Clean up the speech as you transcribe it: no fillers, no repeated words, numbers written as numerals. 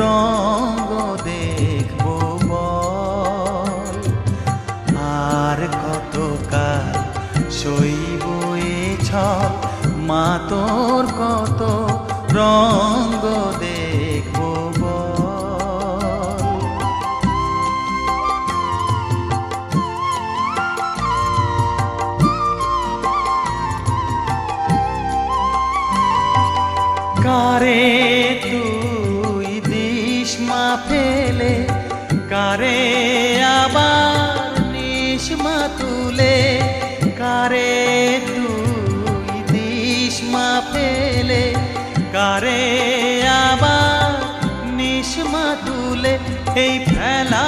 রঙ্গ দেখব বল। আর কতকাল সইব এ ছল, মা তোর কত রঙ্গ দেখব বল। কারে তুই দিস মা ফেলে, কারে আবার নিস মা তুলে। কারে তুই দিস মা ফেলে, কারে আবার নিস মা তুলে। এই ফেলা